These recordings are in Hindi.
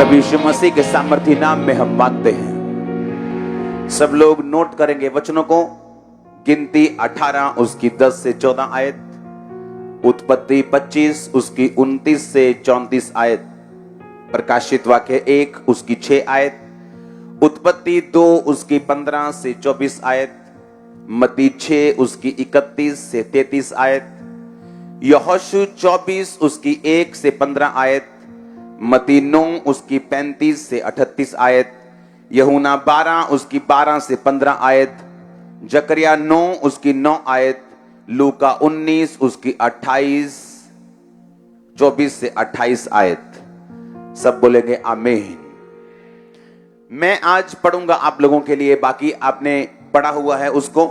प्रभु यीशु मसीह के सामर्थी नाम में हम मांगते हैं। सब लोग नोट करेंगे वचनों को। गिनती 18 उसकी 10 से 14 आयत, उत्पत्ति 25 उसकी 29 से 34 आयत, प्रकाशित वाक्य 1 उसकी 6 आयत, उत्पत्ति 2 उसकी 15 से 24 आयत, मत्ती 6 उसकी 31 से 33 आयत, यहोशू 24 उसकी 1 से 15 आयत, मत्ती 9 उसकी 35 से 38 आयत, यूहन्ना 12 उसकी 12 से 15 आयत, जकरिया 9 उसकी 9 आयत, लूका 19 उसकी 24 से 28 आयत। सब बोलेंगे आमीन। मैं आज पढ़ूंगा आप लोगों के लिए, बाकी आपने पढ़ा हुआ है उसको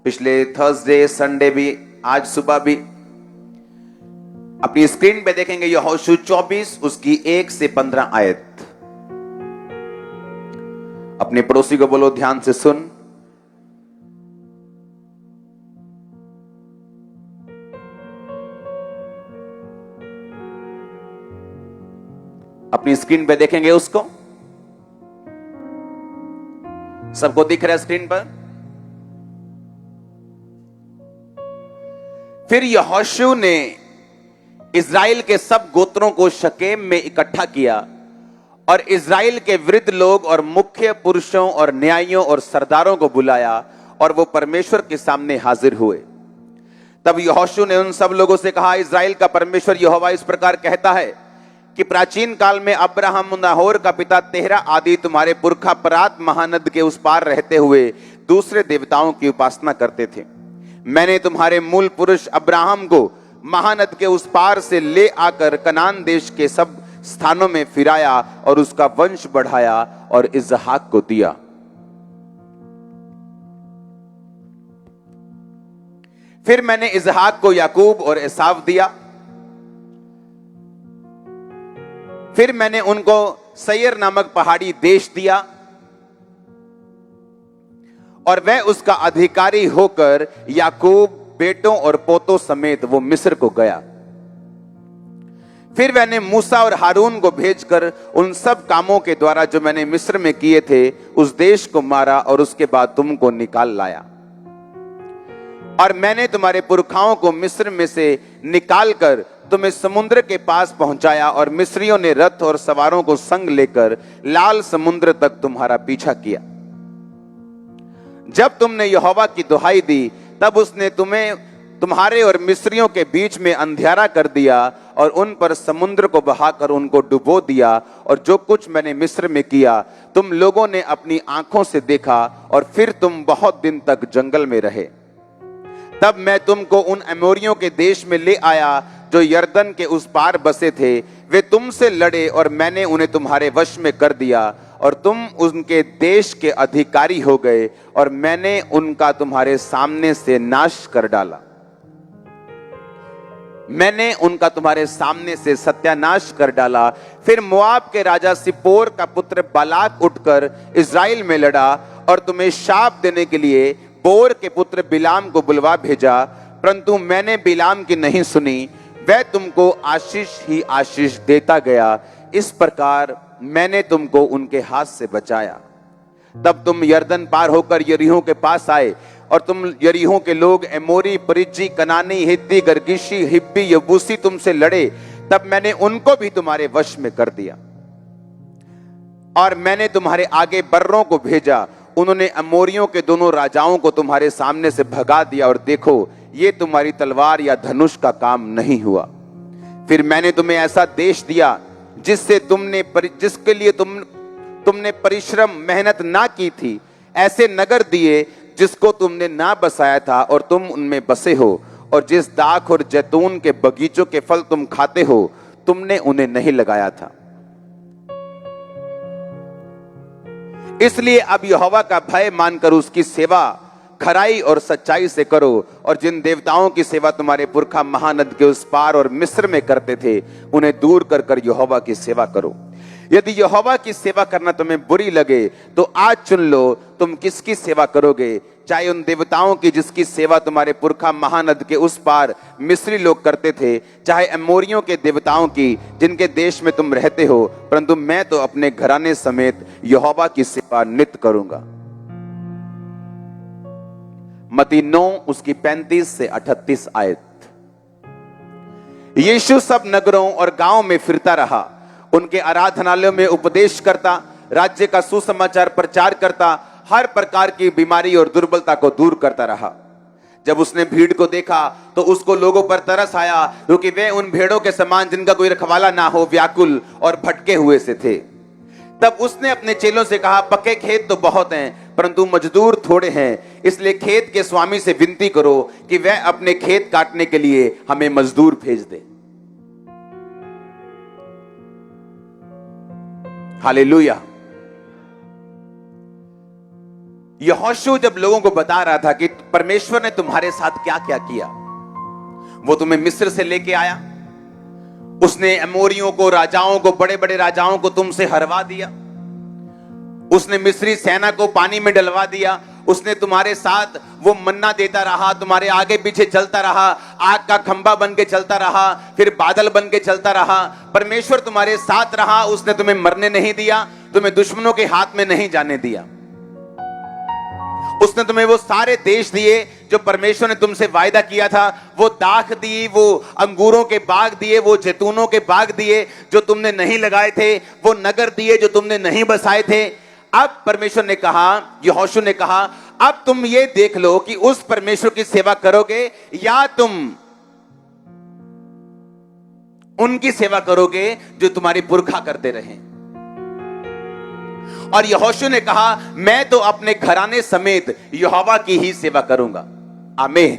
पिछले थर्सडे संडे भी, आज सुबह भी। अपनी स्क्रीन पे देखेंगे यहोशू 24 उसकी 1 से 15 आयत। अपने पड़ोसी को बोलो ध्यान से सुन। अपनी स्क्रीन पे देखेंगे उसको। सबको दिख रहा है स्क्रीन पर। फिर यहोशू ने इज़राइल के सब गोत्रों को शकेम में इकट्ठा किया और इज़राइल के वृद्ध लोग और मुख्य पुरुषों और न्यायियों और सरदारों को बुलाया और वो परमेश्वर के सामने हाजिर हुए। तब यहोशू ने उन सब लोगों से कहा, इज़राइल का परमेश्वर यहोवा इस प्रकार कहता है कि प्राचीन काल में अब्राहम नाहोर का पिता तेरह आदि तुम्हारे पुरखा परात महानद के उस पार रहते हुए दूसरे देवताओं की उपासना करते थे। मैंने तुम्हारे मूल पुरुष अब्राहम को महानद के उस पार से ले आकर कनान देश के सब स्थानों में फिराया और उसका वंश बढ़ाया और इसहाक को दिया। फिर मैंने इसहाक को याकूब और एसाव दिया। फिर मैंने उनको सैर नामक पहाड़ी देश दिया और वह उसका अधिकारी होकर याकूब बेटों और पोतों समेत वो मिस्र को गया। फिर मैंने मूसा और हारून को भेजकर उन सब कामों के द्वारा जो मैंने मिस्र में किए थे उस देश को मारा और उसके बाद तुमको निकाल लाया। और मैंने तुम्हारे पुरखाओं को मिस्र में से निकालकर तुम्हें समुद्र के पास पहुंचाया और मिस्रियों ने रथ और सवारों को संग लेकर लाल समुद्र तक तुम्हारा पीछा किया। जब तुमने यहोवा की दुहाई दी तब उसने तुम्हें तुम्हारे और मिस्रियों के बीच में अंधियारा कर दिया और उन पर समुद्र को बहाकर उनको डुबो दिया। और जो कुछ मैंने मिस्र में किया तुम लोगों ने अपनी आंखों से देखा और फिर तुम बहुत दिन तक जंगल में रहे। तब मैं तुमको उन अमोरियों के देश में ले आया जो यरदन के उस पार बसे थे। वे तुमसे लड़े और मैंने उन्हें तुम्हारे वश में कर दिया और तुम उनके देश के अधिकारी हो गए और मैंने उनका तुम्हारे सामने से नाश कर डाला। मैंने उनका तुम्हारे सामने से सत्यानाश कर डाला। फिर मोआब के राजा सिप्पोर का पुत्र बालाक उठकर इज़राइल में लड़ा और तुम्हें शाप देने के लिए बोर के पुत्र बिलाम को बुलवा भेजा, परंतु मैंने बिलाम की नहीं सुनी। वह तुमको आशीष ही आशीष देता गया। इस प्रकार मैंने तुमको उनके हाथ से बचाया। तब तुम यरदन पार होकर यरीहो के पास आए और तुम यरीहो के लोग एमोरी, परिज्जी, कनानी, हित्ती, गर्गिशी, हिब्बी, यबूसी तुमसे लड़े। तब मैंने उनको भी तुम्हारे वश में कर दिया और मैंने तुम्हारे आगे बर्रों को भेजा। उन्होंने अमोरियों के दोनों राजाओं को तुम्हारे सामने से भगा दिया और देखो ये तुम्हारी तलवार या धनुष का काम नहीं हुआ। फिर मैंने तुम्हें ऐसा देश दिया जिसके लिए तुमने परिश्रम मेहनत ना की थी, ऐसे नगर दिए जिसको तुमने ना बसाया था और तुम उनमें बसे हो, और जिस दाख और जैतून के बगीचों के फल तुम खाते हो तुमने उन्हें नहीं लगाया था। इसलिए अब यहोवा का भय मानकर उसकी सेवा खराई और सच्चाई से करो, और जिन देवताओं की सेवा तुम्हारे पुरखा महानद के उस पार और मिस्र में करते थे, उन्हें दूर कर कर यहोवा की सेवा करो। यदि यहोवा की सेवा करना तुम्हें बुरी लगे तो आज चुन लो तुम किसकी सेवा करोगे, चाहे उन देवताओं की जिसकी सेवा तुम्हारे पुरखा महानद के उस पार मिस्री लोग करते थे, चाहे अमोरियों के देवताओं की जिनके देश में तुम रहते हो, परंतु मैं तो अपने घराने समेत यहोवा की सेवा नित्य करूंगा। मत्ती 9 उसकी 35 से 38 आयत। यीशु सब नगरों और गांवों में फिरता रहा, उनके आराधनालयों में उपदेश करता, राज्य का सुसमाचार प्रचार करता, हर प्रकार की बीमारी और दुर्बलता को दूर करता रहा। जब उसने भीड़ को देखा तो उसको लोगों पर तरस आया, क्योंकि वे उन भेड़ों के समान जिनका कोई रखवाला ना हो व्याकुल और भटके हुए से थे। तब उसने अपने चेलों से कहा, पक्के खेत तो बहुत हैं, परंतु मजदूर थोड़े हैं, इसलिए खेत के स्वामी से विनती करो कि वह अपने खेत काटने के लिए हमें मजदूर भेज दे। हालेलुया। यहोशू जब लोगों को बता रहा था कि परमेश्वर ने तुम्हारे साथ क्या क्या किया, वो तुम्हें मिस्र से लेके आया, उसने अमोरियों को, राजाओं को, बड़े बड़े राजाओं को तुमसे हरवा दिया, उसने मिस्री सेना को पानी में डलवा दिया, उसने तुम्हारे साथ वो मन्ना देता रहा, तुम्हारे आगे पीछे चलता रहा, आग का खंभा बन के चलता रहा, फिर बादल बन के चलता रहा। परमेश्वर तुम्हारे साथ रहा, उसने तुम्हें मरने नहीं दिया, तुम्हें दुश्मनों के हाथ में नहीं जाने दिया। उसने तुम्हें वो सारे देश दिए जो परमेश्वर ने तुमसे वायदा किया था, वो दाख दी, वो अंगूरों के बाग दिए, वो जैतूनों के बाग दिए जो तुमने नहीं लगाए थे, वो नगर दिए जो तुमने नहीं बसाए थे। अब परमेश्वर ने कहा, यहोशू ने कहा, अब तुम ये देख लो कि उस परमेश्वर की सेवा करोगे या तुम उनकी सेवा करोगे जो तुम्हारी पुरखा करते रहे। और यहोशू ने कहा, मैं तो अपने घराने समेत यहोवा की ही सेवा करूंगा। आमीन।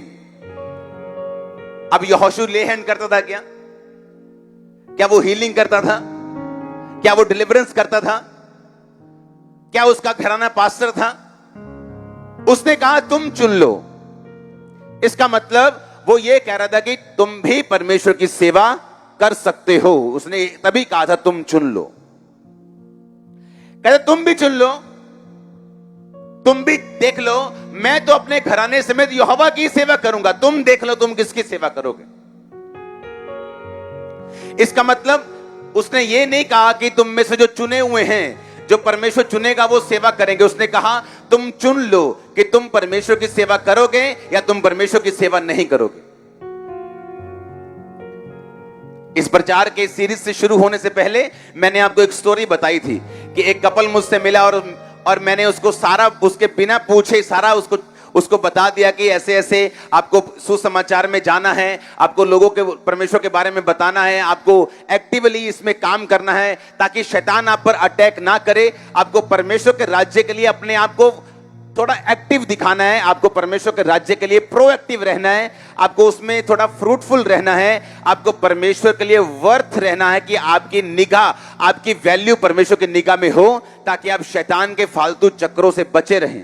अब यहोशू ले हैंड करता था क्या? क्या वो हीलिंग करता था? क्या वो डिलीवरेंस करता था? क्या उसका घराना पास्टर था? उसने कहा तुम चुन लो। इसका मतलब वो ये कह रहा था कि तुम भी परमेश्वर की सेवा कर सकते हो। उसने तभी कहा था तुम चुन लो। कहते तुम भी चुन लो, तुम भी देख लो, मैं तो अपने घराने समेत यहोवा की सेवा करूंगा, तुम देख लो तुम किसकी सेवा करोगे। इसका मतलब उसने ये नहीं कहा कि तुम में से जो चुने हुए हैं, जो परमेश्वर चुनेगा वो सेवा करेंगे। उसने कहा तुम चुन लो कि तुम परमेश्वर की सेवा करोगे या तुम परमेश्वर की सेवा नहीं करोगे। इस प्रचार के सीरीज से शुरू होने से पहले मैंने आपको एक स्टोरी बताई थी कि एक कपल मुझसे मिला और मैंने उसको सारा, उसके बिना पूछे सारा उसको बता दिया कि ऐसे ऐसे आपको सुसमाचार में जाना है, आपको लोगों के परमेश्वर के बारे में बताना है, आपको एक्टिवली इसमें काम करना है ताकि शैतान आप पर अटैक ना करे। आपको परमेश्वर के राज्य के लिए अपने आप को थोड़ा एक्टिव दिखाना है, आपको परमेश्वर के राज्य के लिए प्रोएक्टिव रहना है, आपको उसमें थोड़ा फ्रूटफुल रहना है, आपको परमेश्वर के लिए वर्थ रहना है कि आपकी निगाह, आपकी वैल्यू परमेश्वर की निगाह में हो, ताकि आप शैतान के फालतू चक्रों से बचे रहें।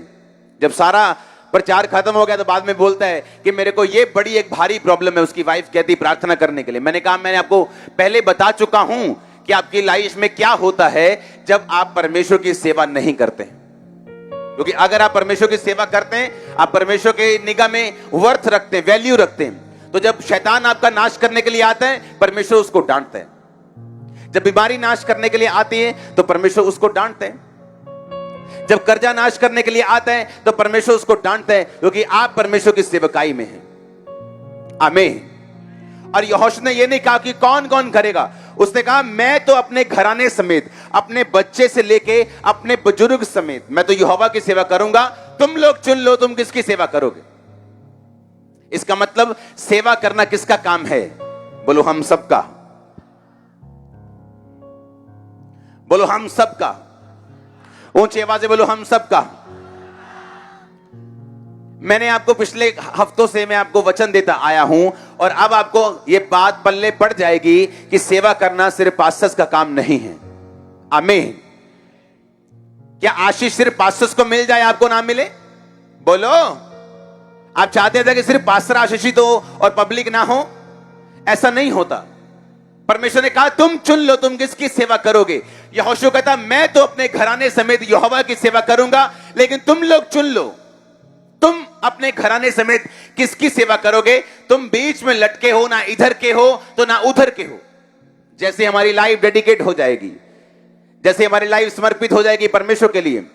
जब सारा प्रचार खत्म हो गया तो बाद में बोलता है कि मेरे को ये बड़ी एक भारी प्रॉब्लम है। उसकी वाइफ कहती प्रार्थना करने के लिए। मैंने कहा मैंने आपको पहले बता चुका हूं कि आपकी लाइफ में क्या होता है जब आप परमेश्वर की सेवा नहीं करते। क्योंकि अगर आप परमेश्वर की सेवा करते हैं, आप परमेश्वर के निगाह में वर्थ रखते हैं, वैल्यू रखते हैं, तो जब शैतान आपका नाश करने के लिए आता है, परमेश्वर उसको डांटते हैं। जब बीमारी नाश करने के लिए आती है तो परमेश्वर उसको डांटते हैं। जब कर्जा नाश करने के लिए आता है तो परमेश्वर उसको डांटते हैं, क्योंकि आप परमेश्वर की सेवकाई में हैं। आमीन। और यहोशू ने यह नहीं कहा कि कौन कौन करेगा, उसने कहा मैं तो अपने घराने समेत, अपने बच्चे से लेके अपने बुजुर्ग समेत मैं तो यहोवा की सेवा करूंगा। तुम लोग चुन लो तुम किसकी सेवा करोगे। इसका मतलब सेवा करना किसका काम है? बोलो हम सबका। बोलो हम सबका। ऊंची आवाज से बोलो हम सबका। मैंने आपको पिछले हफ्तों से मैं आपको वचन देता आया हूं और अब आपको यह बात पल्ले पड़ जाएगी कि सेवा करना सिर्फ पास्टर्स का काम नहीं है। आमीन। क्या आशीष सिर्फ पास्टर्स को मिल जाए, आपको ना मिले? बोलो आप चाहते थे कि सिर्फ पास्टर आशीषित हो और पब्लिक ना हो, ऐसा नहीं होता। परमेश्वर ने कहा तुम चुन लो तुम किसकी सेवा करोगे। यहोशू कहता मैं तो अपने घराने समेत यहोवा की सेवा करूंगा, लेकिन तुम लोग चुन लो तुम अपने घराने समेत किसकी सेवा करोगे। तुम बीच में लटके हो, ना इधर के हो तो ना उधर के हो। जैसे हमारी लाइफ डेडिकेट हो जाएगी, जैसे हमारी लाइफ समर्पित हो जाएगी परमेश्वर के लिए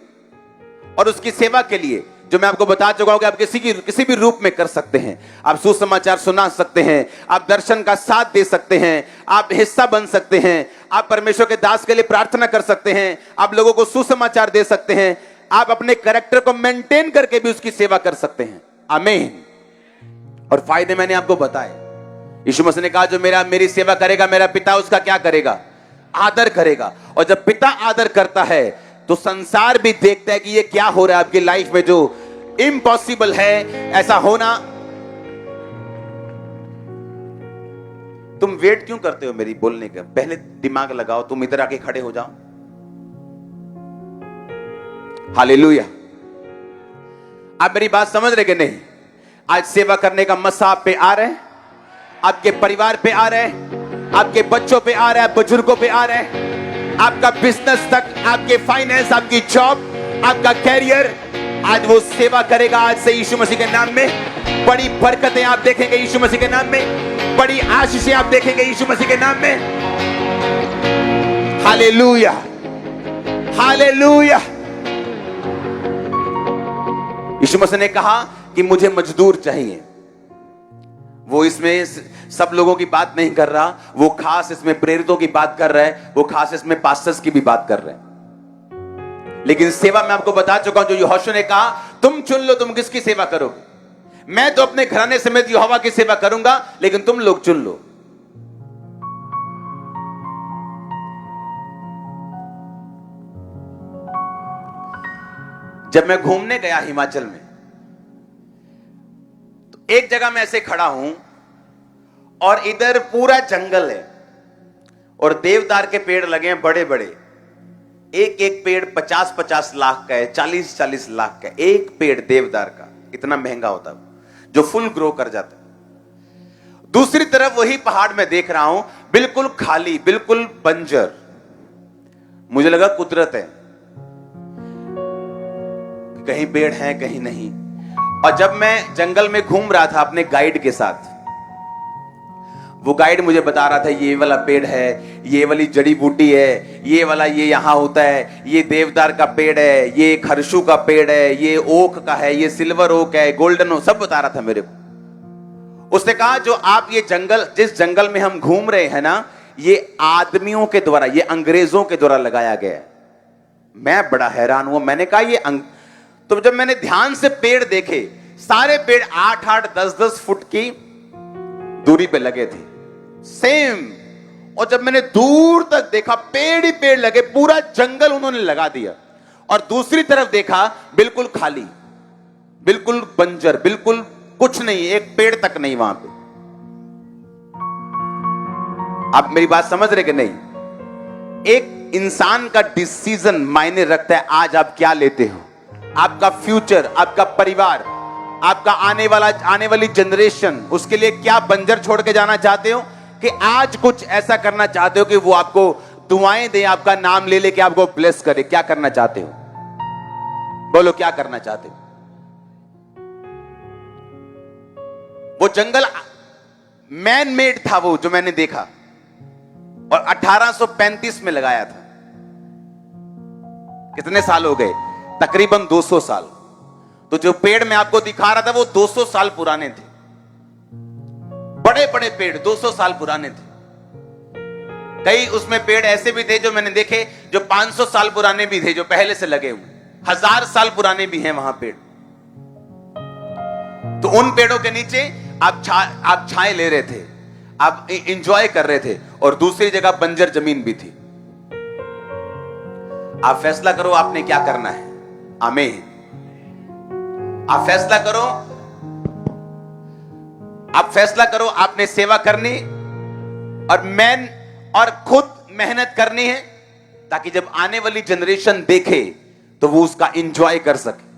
और उसकी सेवा के लिए, जो मैं आपको बता चुका हूं कि आप किसी भी रूप में कर सकते हैं। आप सुसमाचार सुना सकते हैं, आप दर्शन का साथ दे सकते हैं, आप हिस्सा बन सकते हैं, आप परमेश्वर के दास के लिए प्रार्थना कर सकते हैं, आप लोगों को सुसमाचार दे सकते हैं, आप अपने कैरेक्टर को मेंटेन करके भी उसकी सेवा कर सकते हैं। आमीन। और फायदे मैंने आपको बताए। यीशु मसीह ने कहा जो मेरी सेवा करेगा मेरा पिता उसका क्या करेगा, आदर करेगा। और जब पिता आदर करता है तो संसार भी देखता है कि ये क्या हो रहा है आपकी लाइफ में, जो इम्पॉसिबल है ऐसा होना। तुम वेट क्यों करते हो मेरी बोलने का? पहले दिमाग लगाओ, तुम इधर आके खड़े हो जाओ। हालेलुया। आप मेरी बात समझ रहे कि नहीं? आज सेवा करने का मसा आप पे आ रहा है, आपके परिवार पे आ रहा है, आपके बच्चों पे आ रहा है, बुजुर्गों पे आ रहा है, आपका बिजनेस तक, आपके फाइनेंस, आपकी जॉब, आपका कैरियर, आज वो सेवा करेगा। आज से यीशु मसीह के नाम में बड़ी बरकतें आप देखेंगे, यीशु मसीह के नाम में बड़ी आशीषें आप देखेंगे, यीशु मसीह के नाम में। Hallelujah, hallelujah. यीशु मसीह ने कहा कि मुझे मजदूर चाहिए। वो इसमें सब लोगों की बात नहीं कर रहा, वो खास इसमें प्रेरितों की बात कर रहा है, वो खास इसमें पास्टर्स की भी बात कर रहे हैं। लेकिन सेवा मैं आपको बता चुका हूं, जो यहोशू ने कहा तुम चुन लो तुम किसकी सेवा करोगे। मैं तो अपने घराने समेत यहोवा की सेवा करूंगा, लेकिन तुम लोग चुन लो। जब मैं घूमने गया हिमाचल में, तो एक जगह मैं ऐसे खड़ा हूं और इधर पूरा जंगल है और देवदार के पेड़ लगे हैं बड़े बड़े। एक एक पेड़ 50-50 लाख का है, 40-40 लाख का। एक पेड़ देवदार का इतना महंगा होता है जो फुल ग्रो कर जाता है। दूसरी तरफ वही पहाड़ में देख रहा हूं, बिल्कुल खाली, बिल्कुल बंजर। मुझे लगा कुदरत है, कहीं पेड़ हैं कहीं नहीं। और जब मैं जंगल में घूम रहा था अपने गाइड के साथ, वो गाइड मुझे बता रहा था ये वाला पेड़ है, ये वाली जड़ी बूटी है, ये वाला ये यहां होता है, ये देवदार का पेड़ है, ये खरशू का पेड़ है, ये ओक का है, ये सिल्वर ओक है, गोल्डन ओक, सब बता रहा था मेरे को। उसने कहा जो आप ये जंगल, जिस जंगल में हम घूम रहे हैं ना, ये आदमियों के द्वारा, ये अंग्रेजों के द्वारा लगाया गया है। मैं बड़ा हैरान हुआ। मैंने कहा तो जब मैंने ध्यान से पेड़ देखे, सारे पेड़ 8-8, 10-10 फुट की दूरी पे लगे थे, सेम। और जब मैंने दूर तक देखा, पेड़ ही पेड़ लगे, पूरा जंगल उन्होंने लगा दिया। और दूसरी तरफ देखा, बिल्कुल खाली, बिल्कुल बंजर, बिल्कुल कुछ नहीं, एक पेड़ तक नहीं वहां पे। आप मेरी बात समझ रहे कि नहीं? एक इंसान का डिसीजन मायने रखता है। आज आप क्या लेते हो, आपका फ्यूचर, आपका परिवार, आपका आने वाली जनरेशन, उसके लिए क्या बंजर छोड़ के जाना चाहते हो, कि आज कुछ ऐसा करना चाहते हो कि वो आपको दुआएं दे, आपका नाम ले लेके आपको ब्लेस करे। क्या करना चाहते हो? बोलो क्या करना चाहते हो? वो जंगल मैन मेड था वो जो मैंने देखा, और 1835 में लगाया था। कितने साल हो गए? तकरीबन 200 साल। तो जो पेड़ मैं आपको दिखा रहा था वो 200 साल पुराने थे। बड़े बड़े पेड़ 200 साल पुराने थे। कई उसमें पेड़ ऐसे भी थे जो मैंने देखे जो 500 साल पुराने भी थे, जो पहले से लगे हुए, 1000 साल पुराने भी हैं वहां पेड़। तो उन पेड़ों के नीचे आप छाए ले रहे थे, आप एंजॉय कर रहे थे, और दूसरी जगह बंजर जमीन भी थी। आप फैसला करो आपने क्या करना है। आमीन। आप फैसला करो, आप फैसला करो आपने सेवा करनी और खुद मेहनत करनी है, ताकि जब आने वाली जनरेशन देखे तो वो उसका एंजॉय कर सके।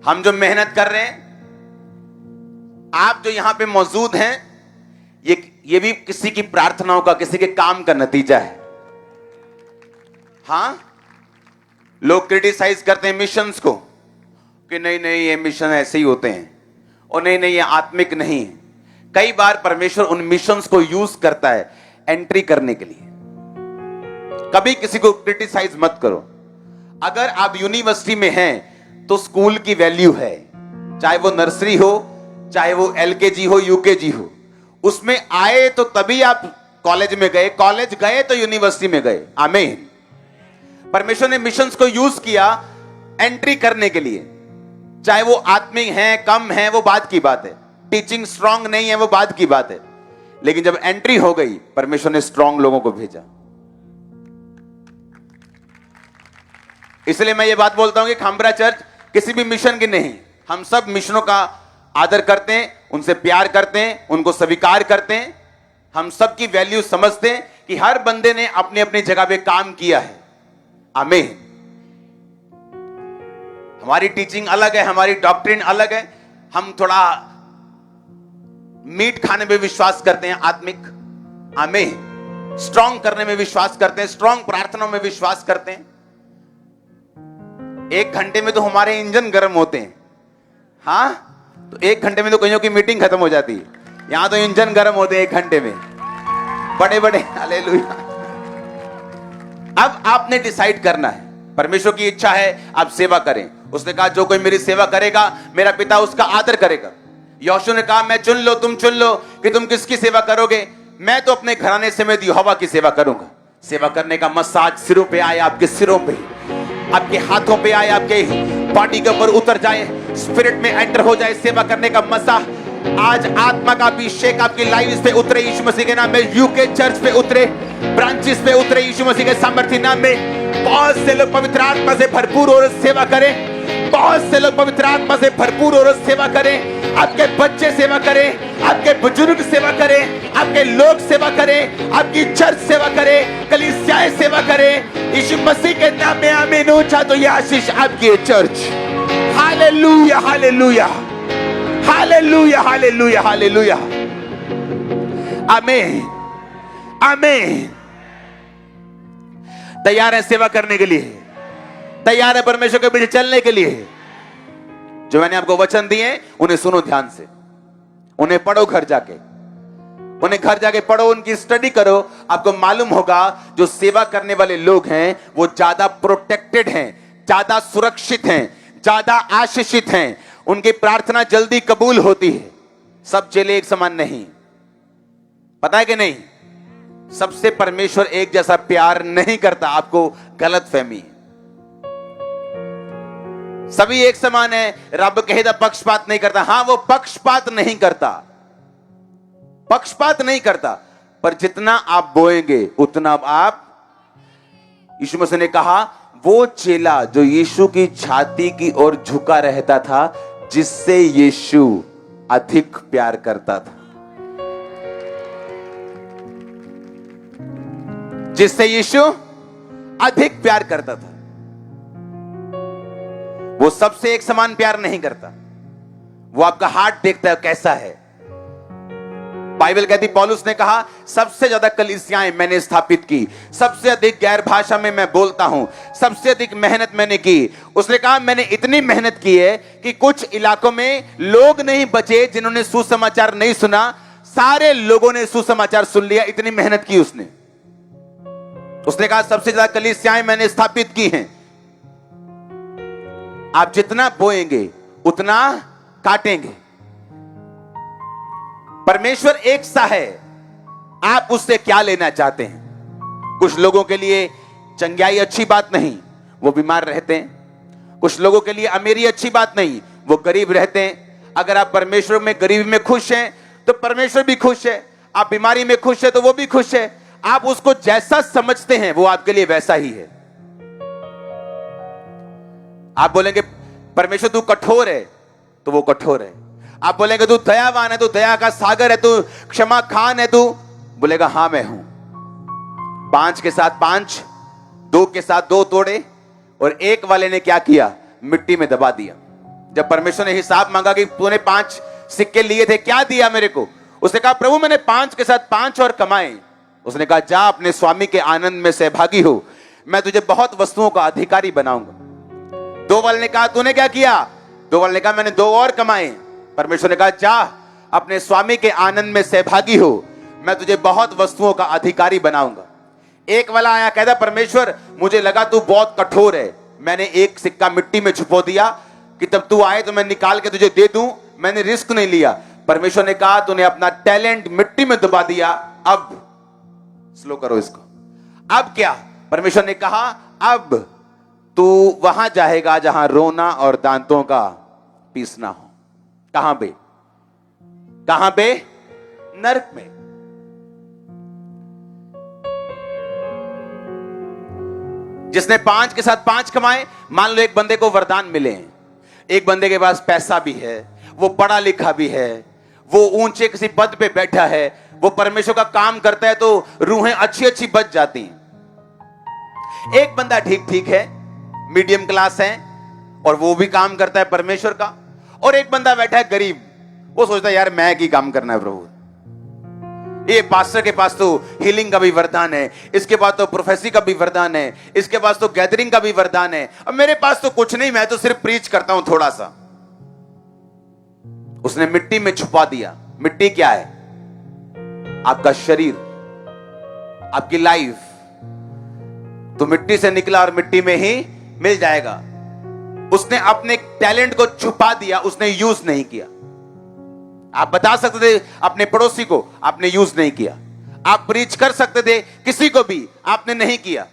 हम जो मेहनत कर रहे हैं, आप जो यहां पे मौजूद हैं, ये भी किसी की प्रार्थनाओं का, किसी के काम का नतीजा है। हां, लोग क्रिटिसाइज करते हैं मिशंस को कि नहीं नहीं ये मिशन ऐसे ही होते हैं, और नहीं नहीं ये आत्मिक नहीं है। कई बार परमेश्वर उन मिशंस को यूज करता है एंट्री करने के लिए। कभी किसी को क्रिटिसाइज मत करो। अगर आप यूनिवर्सिटी में हैं तो स्कूल की वैल्यू है, चाहे वो नर्सरी हो, चाहे वो एलकेजी हो, यूकेजी हो। उसमें आए तो तभी आप कॉलेज में गए, कॉलेज गए तो यूनिवर्सिटी में गए। आमीन। परमेश्वर ने मिशंस को यूज किया एंट्री करने के लिए, चाहे वो आत्मिक है, कम है, वो बात की बात है। टीचिंग स्ट्रांग नहीं है, वो बात की बात है। लेकिन जब एंट्री हो गई, परमेश्वर ने स्ट्रांग लोगों को भेजा। इसलिए मैं ये बात बोलता हूं कि खामरा चर्च किसी भी मिशन की नहीं, हम सब मिशनों का आदर करते हैं, उनसे प्यार करते हैं, उनको स्वीकार करते हैं। हम सब की वैल्यू समझते हैं कि हर बंदे ने अपनी अपनी जगह पे काम किया है। आमीन। हमारी टीचिंग अलग है, हमारी डॉक्ट्रिन अलग है। हम थोड़ा मीट खाने में विश्वास करते हैं, आत्मिक। आमीन। स्ट्रांग करने में विश्वास करते हैं, स्ट्रांग प्रार्थनाओं में विश्वास करते हैं। 1 घंटे में तो हमारे इंजन गर्म होते हैं। हाँ, तो 1 घंटे में तो कईयों की मीटिंग खत्म हो जाती है। यहां तो इंजन गर्म होते हैं 1 घंटे में, बड़े बड़े। हालेलुया। अब आपने डिसाइड करना है। परमेश्वर की इच्छा है आप सेवा करें। उसने कहा जो कोई मेरी सेवा करेगा, मेरा पिता उसका आदर करेगा। यहोशू ने कहा मैं चुन लो, तुम चुन लो कि तुम किसकी सेवा करोगे। मैं तो अपने घराने समेत यहोवा की सेवा करूंगा। सेवा करने का मसाज सिरों पे आए, आपके सिरों पे, आपके हाथों पे आए, आपके बॉडी के ऊपर उतर जाए, स्पिरिट में एंटर हो जाए। सेवा करने का मसा आज आत्मा का अभिषेक आपकी लाइफ पे उतरे यीशु मसीह के नाम में। यूके चर्च पे उतरे, ब्रांचेस पे उतरे यीशु मसीह के सामर्थ्य नाम में। बहुत से लोग पवित्र आत्मा से भरपूर और सेवा करें। बहुत से लोग पवित्र आत्मा से भरपूर और सेवा करें। आपके बच्चे सेवा करें, आपके बुजुर्ग सेवा करें, आपके लोग सेवा करें, आपकी चर्च सेवा करें, कलीसियाएं सेवा करें। यीशु मसीह के नाम में आमीन। ऊंचा तो यह आशीष आपकी church. Hallelujah, hallelujah, hallelujah, hallelujah, hallelujah. आमीन, आमीन। तैयार है सेवा करने के लिए? तैयार है परमेश्वर के पीछे चलने के लिए? जो मैंने आपको वचन दिए उन्हें सुनो ध्यान से, उन्हें पढ़ो घर जाके, उन्हें घर जाके पढ़ो, उनकी स्टडी करो। आपको मालूम होगा जो सेवा करने वाले लोग हैं वो ज्यादा प्रोटेक्टेड हैं, ज्यादा सुरक्षित हैं, ज्यादा आशीषित हैं। उनकी प्रार्थना जल्दी कबूल होती है। सब चेले एक समान नहीं, पता है कि नहीं? सबसे परमेश्वर एक जैसा प्यार नहीं करता। आपको गलत फहमी है। सभी एक समान है। रब कहता पक्षपात नहीं करता। हां, वो पक्षपात नहीं करता, पक्षपात नहीं करता, पर जितना आप बोएंगे उतना आप। यीशु मसीह ने कहा वो चेला जो यीशु की छाती की ओर झुका रहता था, जिससे यीशु अधिक प्यार करता था, जिससे यीशु अधिक प्यार करता था। वो सबसे एक समान प्यार नहीं करता। वो आपका हार्ट देखता है कैसा है। बाइबल कहती, पौलुस ने कहा सबसे ज्यादा कलीसियाएं मैंने स्थापित की, सबसे अधिक गैर भाषा में मैं बोलता हूं, सबसे अधिक मेहनत मैंने की। उसने कहा मैंने इतनी मेहनत की है कि कुछ इलाकों में लोग नहीं बचे जिन्होंने सुसमाचार नहीं सुना, सारे लोगों ने सुसमाचार सुन लिया। इतनी मेहनत की उसने। उसने कहा सबसे ज्यादा कलीसियाएं मैंने स्थापित की हैं। आप जितना बोएंगे उतना काटेंगे। परमेश्वर एक सा है, आप उससे क्या लेना चाहते हैं? कुछ लोगों के लिए चंगाई अच्छी बात नहीं, वो बीमार रहते हैं। कुछ लोगों के लिए अमीरी अच्छी बात नहीं, वो गरीब रहते हैं। अगर आप परमेश्वर में गरीबी में खुश हैं तो परमेश्वर भी खुश है। आप बीमारी में खुश है तो वो भी खुश है। आप उसको जैसा समझते हैं वो आपके लिए वैसा ही है। आप बोलेंगे परमेश्वर तू कठोर है तो वो कठोर है। आप बोलेंगे तू दयावान है, तू दया का सागर है, तू क्षमा खान है, तू बोलेगा हां मैं हूं। 5 के साथ 5, 2 के साथ 2 तोड़े और एक वाले ने क्या किया? मिट्टी में दबा दिया। जब परमेश्वर ने हिसाब मांगा कि तूने 5 सिक्के लिए थे, क्या दिया मेरे को? उसने कहा प्रभु मैंने 5 के साथ 5 और कमाए। उसने कहा जा अपने स्वामी के आनंद में सहभागी हो, मैं तुझे बहुत वस्तुओं का अधिकारी बनाऊंगा। 2 वाले ने कहा तूने क्या किया? 2 वाले ने कहा मैंने 2 और कमाए। परमेश्वर ने कहा जा अपने स्वामी के आनंद में सहभागी हो, मैं तुझे बहुत वस्तुओं का अधिकारी बनाऊंगा। 1 वाला आया, कहता परमेश्वर मुझे लगा तू बहुत कठोर है, मैंने 1 सिक्का मिट्टी में छुपो दिया कि तब तू आए तो मैं निकाल के तुझे दे दूं, मैंने रिस्क नहीं लिया। परमेश्वर ने कहा तूने अपना टैलेंट मिट्टी में दबा दिया, अब स्लो करो इसको, अब क्या? परमेश्वर ने कहा अब तू वहां जाएगा जहां रोना और दांतों का पीसना हो। कहां पे? कहां पे? नरक में। जिसने 5 के साथ 5 कमाए, मान लो एक बंदे को वरदान मिले हैं, एक बंदे के पास पैसा भी है, वो पढ़ा लिखा भी है, वो ऊंचे किसी पद पे बैठा है, वो परमेश्वर का काम करता है तो रूहें अच्छी अच्छी बच जाती हैं। एक बंदा ठीक ठीक है, मीडियम क्लास है और वो भी काम करता है परमेश्वर का, और एक बंदा बैठा है गरीब, वो सोचता है यार मैं की काम करना है प्रभु, ये पास्टर के पास तो हीलिंग का भी वरदान है, इसके पास तो प्रोफेसी का भी वरदान है, इसके पास तो गैदरिंग का भी वरदान है, अब मेरे पास तो कुछ नहीं, मैं तो सिर्फ प्रीच करता हूं थोड़ा सा। उसने मिट्टी में छुपा दिया। मिट्टी क्या है? आपका शरीर, आपकी लाइफ। तो मिट्टी से निकला और मिट्टी में ही मिल जाएगा। उसने अपने टैलेंट को छुपा दिया, उसने यूज नहीं किया। आप बता सकते थे अपने पड़ोसी को, आपने यूज नहीं किया। आप प्रीच कर सकते थे किसी को भी, आपने नहीं किया,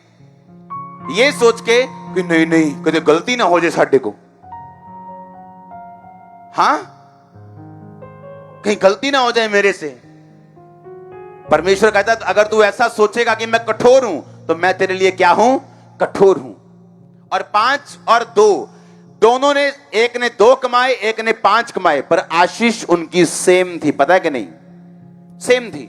ये सोच के कि नहीं नहीं कभी गलती ना हो जाए साडे को, हां कहीं गलती ना हो जाए मेरे से। परमेश्वर कहता है अगर तू ऐसा सोचेगा कि मैं कठोर हूं तो मैं तेरे लिए क्या हूं? कठोर हूं। और 5 और 2 दोनों ने, एक ने 2 कमाए, एक ने 5 कमाए, पर आशीष उनकी सेम थी। पता है कि नहीं? सेम थी।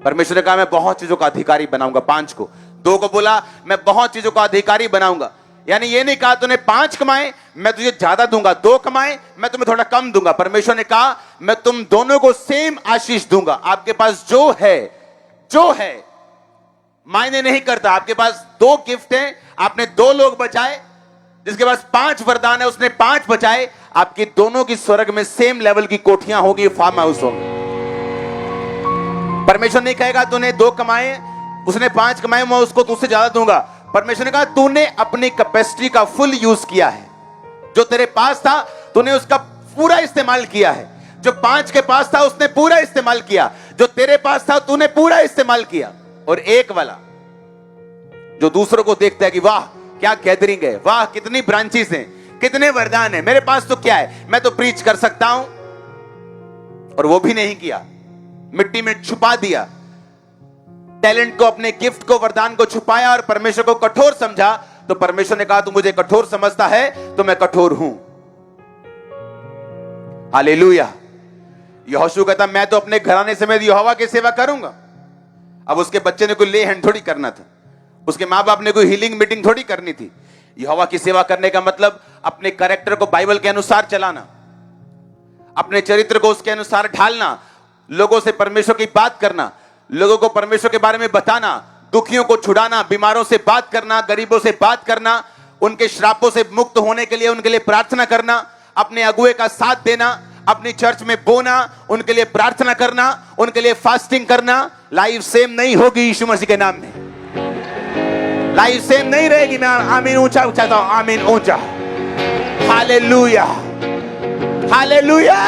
परमेश्वर ने कहा मैं बहुत चीजों का अधिकारी बनाऊंगा 5 को, 2 को बोला मैं बहुत चीजों का अधिकारी बनाऊंगा। यानी ये नहीं कहा तूने 5 कमाए मैं तुझे ज्यादा दूंगा, 2 कमाए मैं तुम्हें थोड़ा कम दूंगा। परमेश्वर ने कहा मैं तुम दोनों को सेम आशीष दूंगा। आपके पास जो है मायने नहीं करता। आपके पास 2 गिफ्ट हैं, आपने 2 लोग बचाए, जिसके पास 5 वरदान है उसने 5 बचाए, आपकी दोनों की स्वर्ग में सेम लेवल की कोठियां होगी, फार्म हाउस होंगे। परमेश्वर नहीं कहेगा तूने 2 कमाए उसने 5 कमाए मैं उसको तुझसे ज्यादा दूंगा। परमेश्वर ने कहा तूने अपनी कैपेसिटी का फुल यूज किया है, जो तेरे पास था तूने उसका पूरा इस्तेमाल किया है। जो 5 के पास था उसने पूरा इस्तेमाल किया, जो तेरे पास था तूने पूरा इस्तेमाल किया। और एक वाला जो दूसरों को देखता है कि वाह क्या गैदरिंग है, वाह कितनी ब्रांचेस हैं, कितने वरदान है, मेरे पास तो क्या है, मैं तो प्रीच कर सकता हूं, और वो भी नहीं किया, मिट्टी में छुपा दिया। टैलेंट को, अपने गिफ्ट को, वरदान को छुपाया और परमेश्वर को कठोर समझा। तो परमेश्वर ने कहा तू मुझे कठोर समझता है तो मैं कठोर हूं। हालेलुया। यहोशू कहता मैं तो अपने घराने समेत यहोवा की सेवा करूंगा। अब उसके बच्चे ने कोई ले हैंड थोड़ी करना था, उसके मां बाप ने कोई हीलिंग मीटिंग थोड़ी करनी थी। यहोवा की सेवा करने का मतलब अपने कैरेक्टर को बाइबल के अनुसार चलाना, अपने चरित्र को उसके अनुसार ढालना, लोगों से परमेश्वर की बात करना, लोगों को परमेश्वर के बारे में बताना, दुखियों को छुड़ाना, बीमारों से बात करना, गरीबों से बात करना, उनके श्रापों से मुक्त होने के लिए उनके लिए प्रार्थना करना, अपने अगुए का साथ देना, अपनी चर्च में बोना, उनके लिए प्रार्थना करना, उनके लिए फास्टिंग करना। लाइफ सेम नहीं होगी यीशु मसीह के नाम में, लाइफ सेम नहीं रहेगी। मैं आमीन ऊंचा चाहता हूं, आमीन ऊंचा। Hallelujah, hallelujah.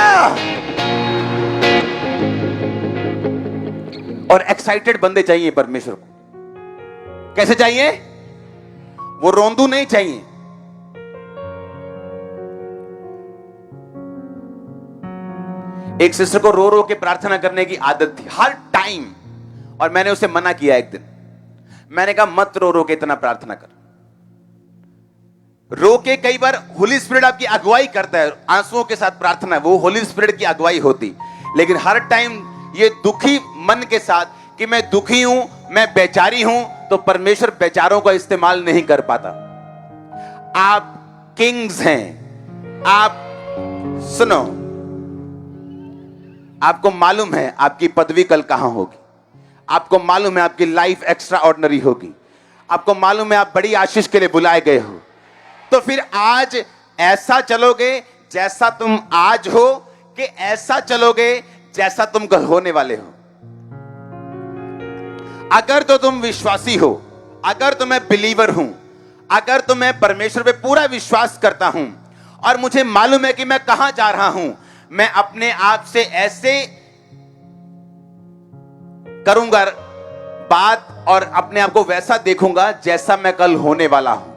और एक्साइटेड बंदे चाहिए परमेश्वर को। कैसे चाहिए? वो रोंदू नहीं चाहिए। एक सिस्टर को रो रो के प्रार्थना करने की आदत थी हर टाइम, और मैंने उसे मना किया एक दिन। मैंने कहा मत रो रो के इतना प्रार्थना कर। रो के कई बार होली स्पिरिट आपकी अगुवाई करता है, आंसुओं के साथ प्रार्थना वो होली स्पिरिट की अगुवाई होती, लेकिन हर टाइम ये दुखी मन के साथ कि मैं दुखी हूं, मैं बेचारी हूं, तो परमेश्वर बेचारों का इस्तेमाल नहीं कर पाता। आप किंग्स हैं, आप सुनो, आपको मालूम है आपकी पदवी कल कहां होगी, आपको मालूम है आपकी लाइफ एक्स्ट्रा ऑर्डिनरी होगी, आपको मालूम है आप बड़ी आशीष के लिए बुलाए गए हो, तो फिर आज ऐसा चलोगे जैसा तुम आज हो, कि ऐसा चलोगे जैसा तुम कल होने वाले हो? अगर तो तुम विश्वासी हो, अगर तो मैं बिलीवर हूं, अगर तो मैं परमेश्वर पे पूरा विश्वास करता हूं और मुझे मालूम है कि मैं कहां जा रहा हूं, मैं अपने आप से ऐसे करूंगा बात और अपने आप को वैसा देखूंगा जैसा मैं कल होने वाला हूं।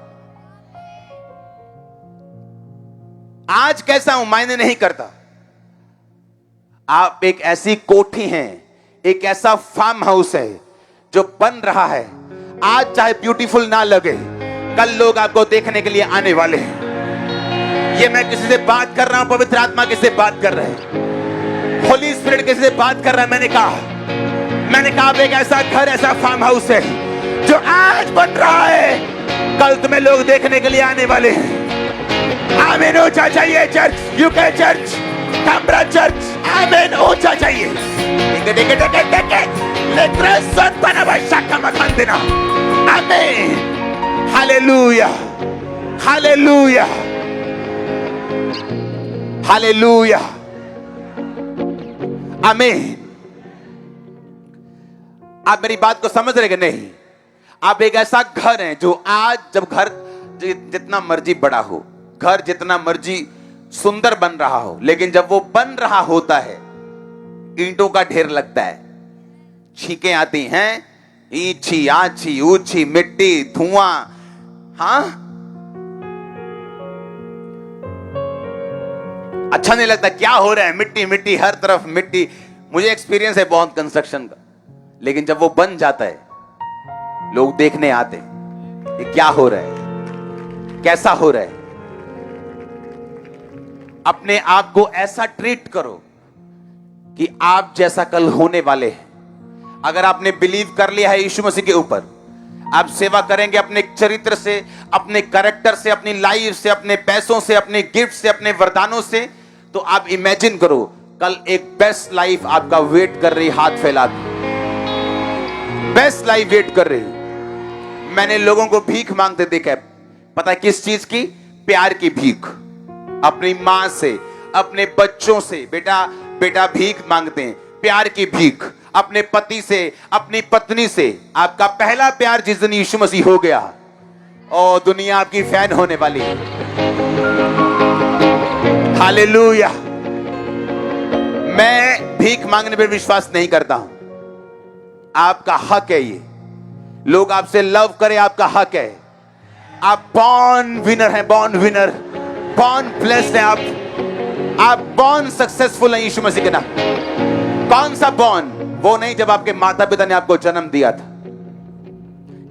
आज कैसा हूं मायने नहीं करता। आप एक ऐसी कोठी हैं, एक ऐसा फार्म हाउस है जो बन रहा है। आज चाहे ब्यूटीफुल ना लगे, कल लोग आपको देखने के लिए आने वाले हैं। ये मैं किसी से बात कर रहा हूं, पवित्र आत्मा किसी से बात कर रहे हैं, होली स्पिरिट किसी से बात कर रहा है। मैंने कहा अब एक ऐसा घर, ऐसा फार्म हाउस है जो आज बन रहा है, कल तुम्हें लोग देखने के लिए आने वाले हैं। आमीन ऊंचा चाहिए church, UK church, camera church, आमीन ऊंचा चाहिए। आमीन, हालेलुया, हालेलुया, हालेलुया, आमीन। आप मेरी बात को समझ रहे कि नहीं? आप एक ऐसा घर है जो आज, जब घर जितना मर्जी बड़ा हो, घर जितना मर्जी सुंदर बन रहा हो, लेकिन जब वो बन रहा होता है, ईंटों का ढेर लगता है, छींकें आती हैं, ईंची आछी ऊंची मिट्टी, धुआं, हाँ, अच्छा नहीं लगता। क्या हो रहा है? मिट्टी मिट्टी, हर तरफ मिट्टी। मुझे एक्सपीरियंस है बहुत कंस्ट्रक्शन का, लेकिन जब वो बन जाता है, लोग देखने आते हैं ये क्या हो रहा है, कैसा हो रहा है। अपने आप को ऐसा ट्रीट करो कि आप जैसा कल होने वाले हैं। अगर आपने बिलीव कर लिया है यीशु मसीह के ऊपर, आप सेवा करेंगे अपने चरित्र से, अपने कैरेक्टर से, अपनी लाइफ से, अपने पैसों से, अपने गिफ्ट से, अपने वरदानों से, तो आप इमेजिन करो कल एक बेस्ट लाइफ आपका वेट कर रही, हाथ फैला के बेस्ट लाइफ वेट कर रही। मैंने लोगों को भीख मांगते देखा है, पता है किस चीज की? प्यार की भीख। अपनी मां से, अपने बच्चों से, बेटा बेटा भीख मांगते हैं, प्यार की भीख। अपने पति से, अपनी पत्नी से। आपका पहला प्यार जिस दिन यीशु मसीह हो गया, ओ दुनिया आपकी फैन होने वाली है। हालेलुया। मैं भीख मांगने पर विश्वास नहीं करता हूं, आपका हक है ये। लोग आपसे लव करें, आपका हक है। आप बॉर्न विनर हैं, बॉर्न विनर, बॉर्न ब्लेस्ड हैं आप बॉर्न सक्सेसफुल हैं यीशु मसीह के नाम। कौन सा बॉर्न? वो नहीं जब आपके माता पिता ने आपको जन्म दिया था,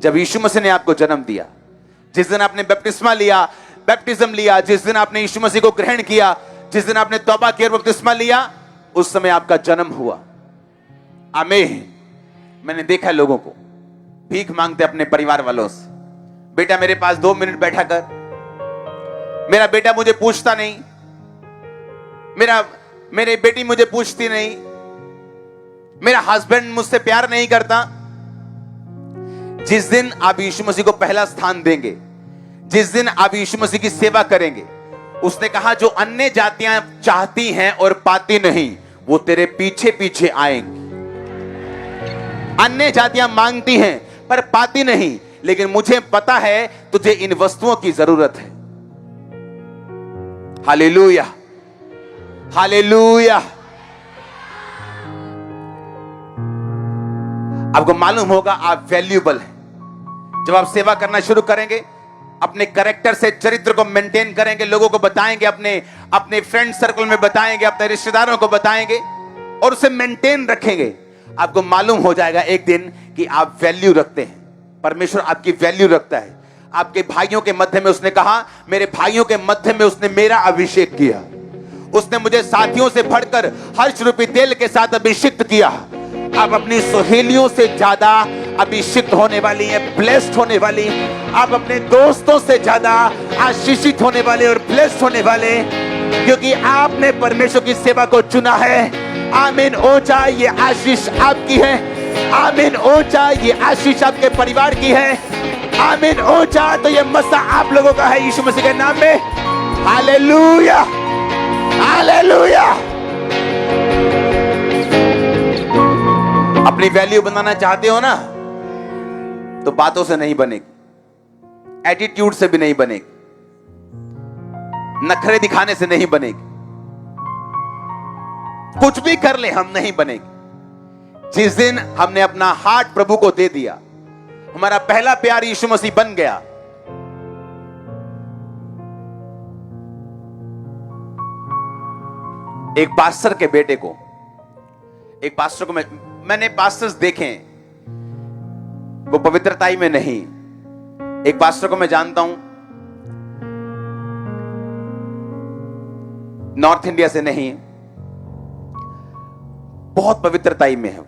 जब यीशु मसीह ने आपको जन्म दिया, जिस दिन आपने बैप्टिस्मा लिया, बैप्टिज्म लिया, जिस दिन आपने यीशु मसीह को ग्रहण किया, जिस दिन आपने तौबा की और बैप्टिस्मा लिया, उस समय आपका जन्म हुआ। आमीन। मैंने देखा लोगों को भीख मांगते अपने परिवार वालों से, बेटा मेरे पास 2 मिनट बैठा कर। मेरा बेटा मुझे पूछता नहीं, मेरी बेटी मुझे पूछती नहीं, मेरा हस्बैंड मुझसे प्यार नहीं करता। जिस दिन आप यीशु मसीह को पहला स्थान देंगे, जिस दिन आप यीशु मसीह की सेवा करेंगे, उसने कहा जो अन्य जातियां चाहती हैं और पाती नहीं, वो तेरे पीछे पीछे आएंगी। अन्य जातियां मांगती हैं पर पाती नहीं, लेकिन मुझे पता है तुझे इन वस्तुओं की जरूरत है। Hallelujah, hallelujah. आपको मालूम होगा आप वैल्यूएबल हैं। जब आप सेवा करना शुरू करेंगे, अपने कैरेक्टर से, चरित्र को मेंटेन करेंगे, लोगों को बताएंगे, अपने फ्रेंड सर्कल में बताएंगे, अपने रिश्तेदारों को बताएंगे और उसे मेंटेन रखेंगे, आपको मालूम हो जाएगा एक दिन कि आप वैल्यू रखते हैं। परमेश्वर आपकी वैल्यू रखता है। आपके भाइयों के मध्य में उसने कहा, मेरे भाइयों के मध्य में उसने मेरा अभिषेक किया, उसने मुझे साथियों से बढ़कर हर्ष रूपी तेल के साथ अभिषिक्त किया। आप अपनी सहेलियों से ज्यादा अभिषिक्त होने वाली है, ब्लेस्ड होने वाली। आप अपने दोस्तों से ज्यादा आशीषित होने वाले और ब्लेस्ड होने वाले। क्योंकि आपने परमेश्वर की सेवा को चुना है। आमीन। ऊंचा ये आशीष आपकी है। आमीन। ऊंचा ये आशीष आपके परिवार की है। आमीन। ऊंचा तो ये मसा आप लोगों का है यीशु मसीह के नाम में। Hallelujah, hallelujah. अपनी वैल्यू बनाना चाहते हो ना, तो बातों से नहीं बनेगी, एटीट्यूड से भी नहीं बनेगी, नखरे दिखाने से नहीं बनेगी, कुछ भी कर ले हम नहीं बनेगी। जिस दिन हमने अपना हार्ट प्रभु को दे दिया, हमारा पहला प्यार यीशु मसीह बन गया, एक पास्टर के बेटे को, एक पास्टर को मैंने पास्टर्स देखे वो पवित्रताई में नहीं। एक पास्टर को मैं जानता हूं, नॉर्थ इंडिया से नहीं, बहुत पवित्रताई में है,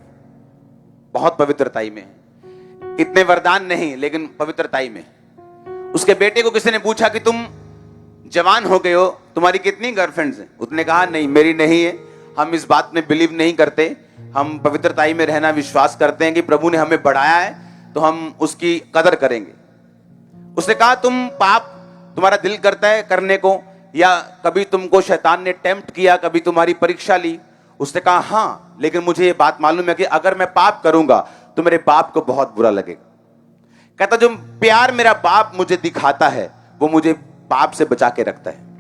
बहुत पवित्रताई में है। इतने वरदान नहीं लेकिन पवित्रताई में। उसके बेटे को किसी ने पूछा कि तुम जवान हो गए हो, तुम्हारी कितनी गर्लफ्रेंड्स हैं? उसने कहा नहीं, मेरी नहीं है, हम इस बात में बिलीव नहीं करते, हम पवित्रताई में रहना विश्वास करते हैं कि प्रभु ने हमें बढ़ाया है तो हम उसकी कदर करेंगे। उसने कहा तुम पाप तुम्हारा दिल करता है करने को, या कभी तुमको शैतान ने टेम्प्ट किया, कभी तुम्हारी परीक्षा ली? उसने कहा हाँ, लेकिन मुझे ये बात मालूम है कि अगर मैं पाप करूंगा तो मेरे बाप को बहुत बुरा लगेगा। कहता जो प्यार मेरा बाप मुझे दिखाता है वो मुझे पाप से बचा के रखता है।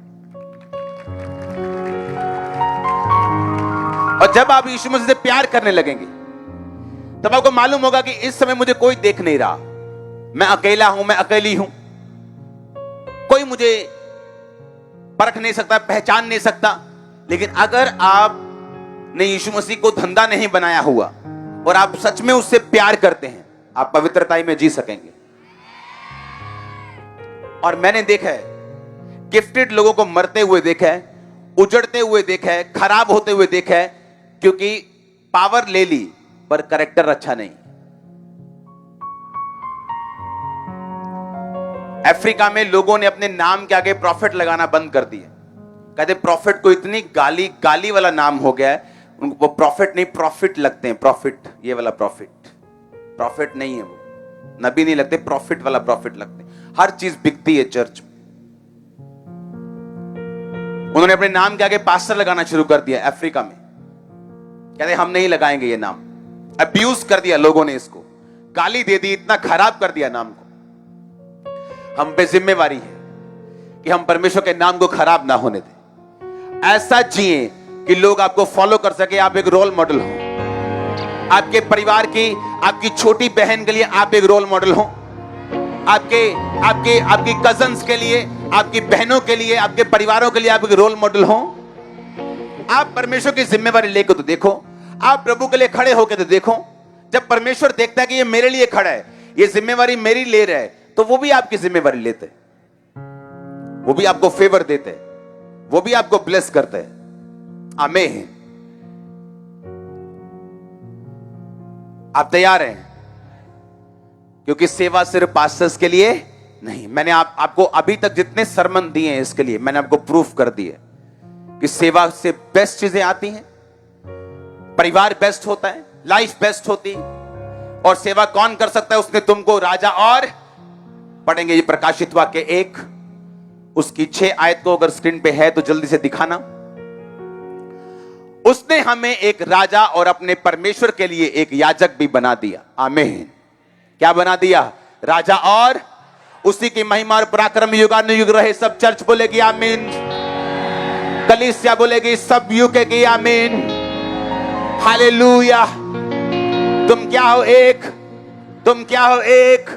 और जब आप यीशु मसीह से प्यार करने लगेंगे तब आपको मालूम होगा कि इस समय मुझे कोई देख नहीं रहा, मैं अकेला हूं, मैं अकेली हूं, कोई मुझे परख नहीं सकता, पहचान नहीं सकता। लेकिन अगर आपने यीशु मसीह को धंधा नहीं बनाया हुआ और आप सच में उससे प्यार करते हैं, आप पवित्रताई में जी सकेंगे। और मैंने देखा है, गिफ्टेड लोगों को मरते हुए देखा है, उजड़ते हुए देखा है, खराब होते हुए देखा है, क्योंकि पावर ले ली पर कैरेक्टर अच्छा नहीं। अफ्रीका में लोगों ने अपने नाम के आगे प्रॉफिट लगाना बंद कर दिया। कहते प्रॉफिट को इतनी गाली वाला नाम हो गया है, उनको वो प्रॉफिट नहीं प्रॉफिट लगते हैं। प्रॉफिट, ये वाला प्रॉफिट नहीं है, वो नबी नहीं लगते, प्रॉफिट वाला प्रॉफिट लगते हैं। हर चीज बिकती है चर्च में। उन्होंने अपने नाम के आगे पास्टर लगाना शुरू कर दिया अफ्रीका में। कहते हम नहीं लगाएंगे ये नाम। अब्यूज कर दिया लोगों ने इसको, गाली दे दी, इतना खराब कर दिया नाम को। हम पे जिम्मेवारी है कि हम परमेश्वर के नाम को खराब ना होने दें। ऐसा जिए कि लोग आपको फॉलो कर सके, आप एक रोल मॉडल हो। आपके परिवार की, आपकी छोटी बहन के लिए आप एक रोल मॉडल हो। आपकी कजन्स के लिए, आपकी बहनों के लिए, आपके परिवारों के लिए आप एक रोल मॉडल हो। आप परमेश्वर की जिम्मेवारी लेकर तो देखो, आप प्रभु के लिए खड़े होकर तो देखो। जब परमेश्वर देखता है कि ये मेरे लिए खड़ा है, ये जिम्मेवारी मेरी ले रहा है, तो वो भी आपकी जिम्मेवारी लेते हैं, वो भी आपको फेवर देते हैं, वो भी आपको ब्लेस करते हैं। आमीन। आप तैयार हैं? क्योंकि सेवा सिर्फ पास्टर्स के लिए नहीं। मैंने आपको अभी तक जितने सरमन दिए हैं इसके लिए मैंने आपको प्रूफ कर दिए कि सेवा से बेस्ट चीजें आती हैं, परिवार बेस्ट होता है, लाइफ बेस्ट होती है। और सेवा कौन कर सकता है? उसने तुमको राजा और पढ़ेंगे ये प्रकाशित वाक्य 1 उसकी 6 आयत को अगर स्क्रीन पे है तो जल्दी से दिखाना। उसने हमें एक राजा और अपने परमेश्वर के लिए एक याजक भी बना दिया। आमीन। क्या बना दिया? राजा, और उसी की महिमा और पराक्रम युगानुयुग रहे। सब चर्च बोलेगी आमीन, कलीसिया बोलेगी, सब यूके की आमीन। हालेलुया। तुम क्या हो? एक। तुम क्या हो? एक।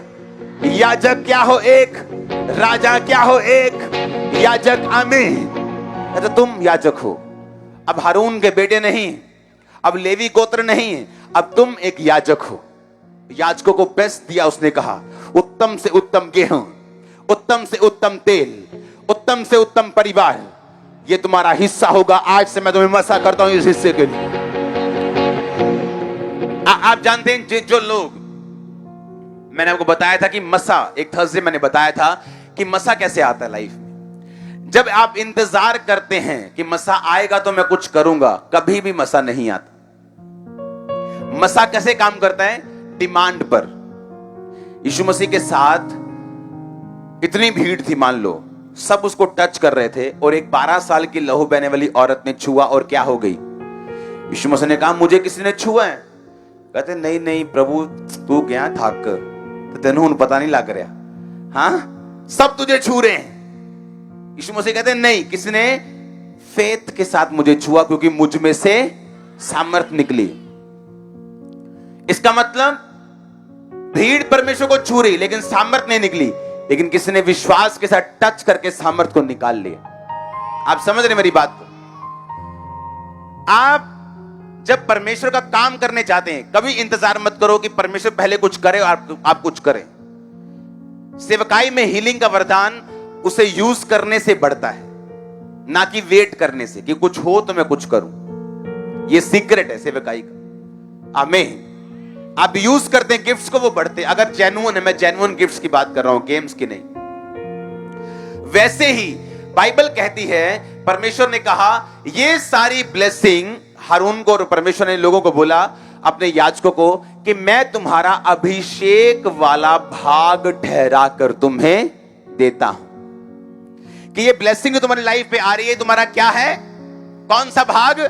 याजक क्या हो? एक। राजा क्या हो? एक। याजक। आमीन। तो तुम याजक हो। अब हारून के बेटे नहीं, अब लेवी गोत्र नहीं, अब तुम एक याजक हो। याजकों को बेस्ट दिया। उसने कहा उत्तम से उत्तम गेहूं, उत्तम से उत्तम तेल, उत्तम से उत्तम परिवार, ये तुम्हारा हिस्सा होगा। आज से मैं तुम्हें मसा करता हूं इस हिस्से के लिए। आप जानते हैं जो लोग, मैंने आपको बताया था कि मसा, एक थर्सडे मैंने बताया था कि मसा कैसे आता है लाइफ में। जब आप इंतजार करते हैं कि मसा आएगा तो मैं कुछ करूंगा, कभी भी मसा नहीं आता। मसा कैसे काम करता है? डिमांड पर। यीशु मसीह के साथ इतनी भीड़ थी, मान लो सब उसको टच कर रहे थे, और एक 12 साल की लहू बहने वाली औरत ने छुआ और क्या हो गई? यीशु मसीह ने कहा, मुझे किसी ने छुआ है? कहते नहीं नहीं प्रभु, तू गया थक तो तेनू पता नहीं लग रहा, हाँ सब तुझे छू रहे हैं। यीशु मसीह कहते नहीं, किसी ने फेथ के साथ मुझे छुआ क्योंकि मुझ में से सामर्थ्य निकली। इसका मतलब भीड़ परमेश्वर को छू रही लेकिन सामर्थ्य नहीं निकली, लेकिन किसी ने विश्वास के साथ टच करके सामर्थ्य को निकाल लिया। आप समझ रहे मेरी बात को? आप जब परमेश्वर का काम करने चाहते हैं, कभी इंतजार मत करो कि परमेश्वर पहले कुछ करे और आप कुछ करें। सेवकाई में हीलिंग का वरदान उसे यूज करने से बढ़ता है, ना कि वेट करने से कि कुछ हो तो मैं कुछ करूं। यह सीक्रेट है सेवकाई का। आमीन। आप यूज करते हैं गिफ्ट्स को, वो बढ़ते हैं। अगर जेन्युइन है, मैं जेन्युइन गिफ्ट्स की बात कर रहा हूं, गेम्स की नहीं। वैसे ही बाइबल कहती है, परमेश्वर ने कहा ये सारी ब्लेसिंग हारून को, और परमेश्वर ने लोगों को बोला, अपने याजकों को, कि मैं तुम्हारा अभिषेक वाला भाग ठहरा कर तुम्हें देता हूं। कि ये ब्लेसिंग जो तुम्हारी लाइफ पे आ रही है, तुम्हारा क्या है? कौन सा भाग?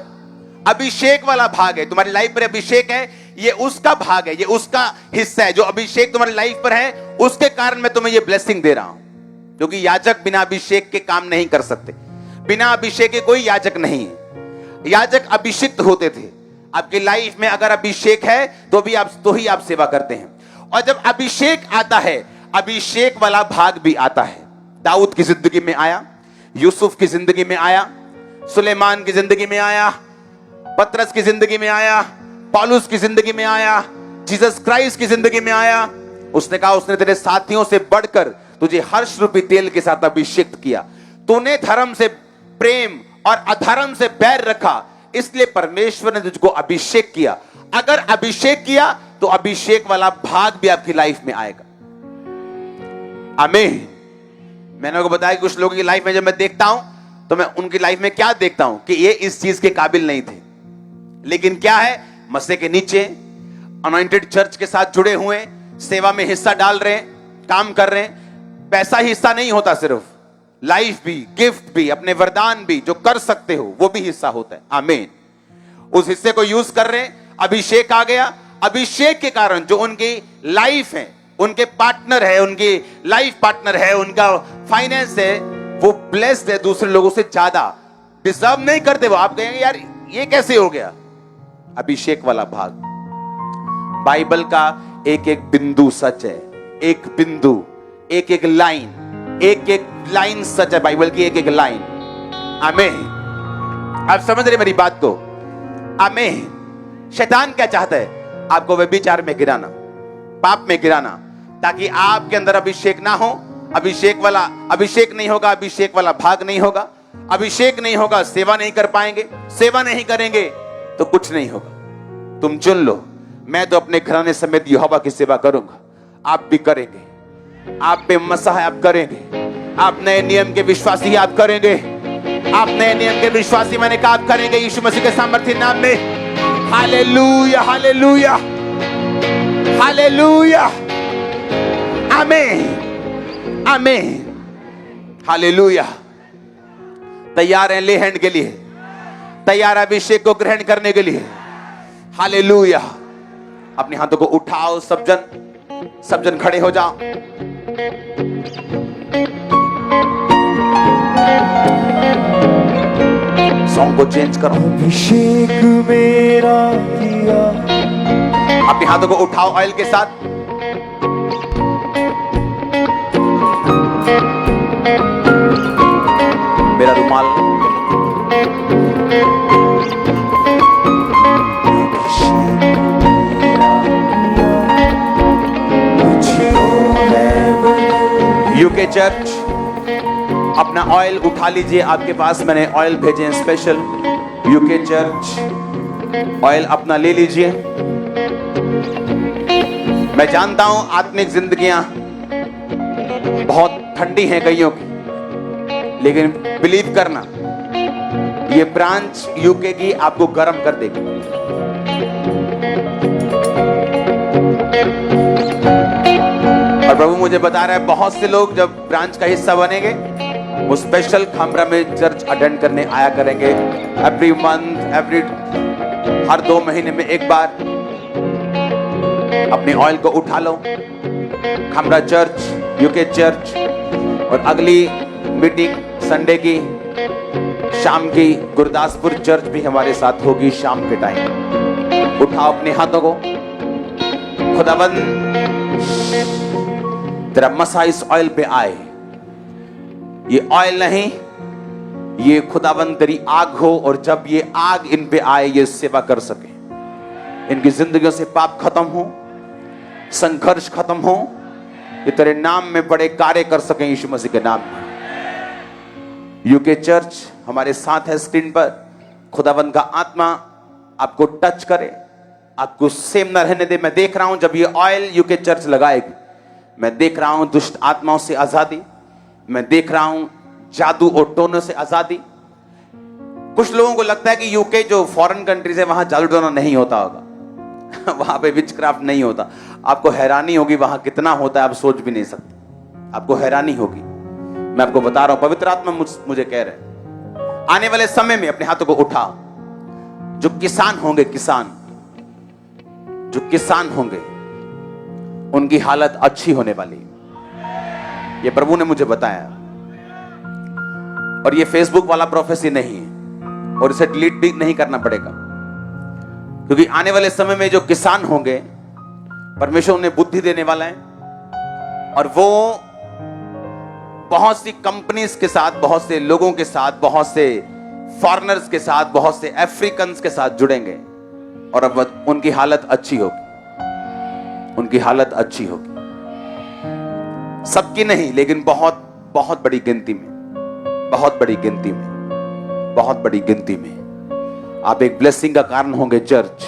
अभिषेक वाला भाग है। तुम्हारी लाइफ पर अभिषेक है, ये उसका भाग है, ये उसका हिस्सा है। जो अभिषेक तुम्हारी लाइफ पर है, उसके कारण मैं तुम्हें ये ब्लेसिंग दे रहा हूं। क्योंकि याजक बिना अभिषेक के काम नहीं कर सकते। बिना अभिषेक के कोई याजक नहीं है। याजक अभिषिक्त होते थे। आपकी लाइफ में अगर अभिषेक है तो ही आप सेवा करते हैं। और जब अभिषेक आता है, अभिषेक वाला भाग भी आता है। दाऊद की जिंदगी में आया, यूसुफ की जिंदगी में आया, सुलेमान की जिंदगी में आया, पतरस की जिंदगी में आया, पौलुस की जिंदगी में आया, जीसस क्राइस्ट की जिंदगी में आया। उसने कहा, उसने तेरे साथियों से बढ़कर तुझे हर्ष रूपी तेल के साथ अभिषेक किया। तूने धर्म से प्रेम और अधर्म से बैर रखा, इसलिए परमेश्वर ने तुझको अभिषेक किया। अगर अभिषेक किया तो अभिषेक वाला भाग भी आपकी लाइफ में आएगा। आमीन। मैंने आपको बताया कि कुछ लोगों की लाइफ में जब मैं देखता हूं तो मैं उनकी लाइफ में क्या देखता हूं कि ये इस चीज के काबिल नहीं थे, लेकिन क्या है, मसीह के नीचे अनॉइंटेड चर्च के साथ जुड़े हुए, सेवा में हिस्सा डाल रहे हैं, काम कर रहे हैं। पैसा ही हिस्सा नहीं होता, सिर्फ लाइफ भी, गिफ्ट भी, अपने वरदान भी जो कर सकते हो वो भी हिस्सा होता है। आमीन। उस हिस्से को यूज कर रहे हैं। अभिषेक आ गया, अभिषेक के कारण जो उनकी लाइफ है, उनके पार्टनर है, उनकी लाइफ पार्टनर है, उनका फाइनेंस है, वो ब्लेस्ड है दूसरे लोगों से ज्यादा। डिजर्व नहीं करते वो। आप कहेंगे यार ये कैसे हो गया? अभिषेक वाला भाग। बाइबल का एक एक बिंदु सच है। एक बिंदु, एक एक लाइन सच है। बाइबल की एक एक लाइन। आमीन। आप समझ रहे मेरी बात को? आमीन। शैतान क्या चाहता है? आपको व्यभिचार में गिराना, पाप में गिराना, ताकि आपके अंदर अभिषेक ना हो। अभिषेक नहीं होगा, अभिषेक वाला भाग नहीं होगा। अभिषेक नहीं होगा, सेवा नहीं कर पाएंगे। सेवा नहीं करेंगे तो कुछ नहीं होगा। तुम चुन लो, मैं तो अपने घराने समेत यहोवा की सेवा करूंगा। आप भी करेंगे। आप पे मसीह आप करेंगे। आप नए नियम के विश्वासी आप करेंगे। आप नए नियम के विश्वासी, मैंने कहा, आप करेंगे यीशु मसीह के सामर्थ्य नाम में। Hallelujah, hallelujah, hallelujah. आमीन, आमीन, हालेलुया। तैयार हैं ले हैंड के लिए? तैयार अभिषेक को ग्रहण करने के लिए? हालेलुया। अपने हाथों को उठाओ। सब जन खड़े हो जाओ। सॉन्ग को चेंज करो। अभिषेक मेरा किया। अपने हाथों को उठाओ ऑयल के साथ। मेरा रुमाल। यूके चर्च, अपना ऑयल उठा लीजिए। आपके पास मैंने ऑयल भेजे हैं स्पेशल। यूके चर्च, ऑयल अपना ले लीजिए। मैं जानता हूं आत्मिक जिंदगियां बहुत ठंडी हैं कईयों की, लेकिन बिलीव करना, ये ब्रांच यूके की आपको गर्म कर देगी। और प्रभु मुझे बता रहा है बहुत से लोग जब ब्रांच का हिस्सा बनेंगे वो स्पेशल खामरा में चर्च अटेंड करने आया करेंगे। एवरी मंथ, हर 2 महीने में एक बार अपने ऑयल को उठा लो, खामरा चर्च, यूके चर्च। और अगली मीटिंग संडे की शाम की गुरदासपुर चर्च भी हमारे साथ होगी शाम के टाइम। उठाओ अपने हाथों को, खुदाबंद तेरा मसा इस ऑयल पे आए। ये ऑयल नहीं, ये खुदाबंद तेरी आग हो, और जब ये आग इन पे आए ये सेवा कर सके, इनकी जिंदगियों से पाप खत्म हो, संघर्ष खत्म हो, ये तेरे नाम में बड़े कार्य कर सके यीशु मसीह के नाम में। यूके चर्च हमारे साथ है स्क्रीन पर। खुदाबंद का आत्मा आपको टच करे, आपको सेम न रहने दे। मैं देख रहा हूं जब ये ऑयल यूके चर्च लगाएगी, मैं देख रहा हूं दुष्ट आत्माओं से आजादी, मैं देख रहा हूं जादू और टोनों से आजादी। कुछ लोगों को लगता है कि यूके जो फॉरेन कंट्रीज है वहां जादू टोना नहीं होता होगा वहां पे विचक्राफ्ट नहीं होता। आपको हैरानी होगी वहां कितना होता है, आप सोच भी नहीं सकते, आपको हैरानी होगी। मैं आपको बता रहा हूं, पवित्र आत्मा मुझे कह रहे हैं आने वाले समय में अपने हाथों को उठाओ। जो किसान होंगे, जो किसान होंगे उनकी हालत अच्छी होने वाली है, ये प्रभु ने मुझे बताया। और ये फेसबुक वाला प्रोफेसी नहीं है, और इसे डिलीट भी नहीं करना पड़ेगा, क्योंकि आने वाले समय में जो किसान होंगे परमेश्वर उन्हें बुद्धि देने वाला है, और वो बहुत सी कंपनीज के साथ, बहुत से लोगों के साथ, बहुत से फॉरेनर्स के साथ, बहुत से अफ्रीकन्स के साथ जुड़ेंगे, और अब उनकी हालत अच्छी होगी, उनकी हालत अच्छी होगी। सबकी नहीं, लेकिन बहुत बहुत बड़ी गिनती में, बहुत बड़ी गिनती में, बहुत बड़ी गिनती में आप एक ब्लेसिंग का कारण होंगे चर्च।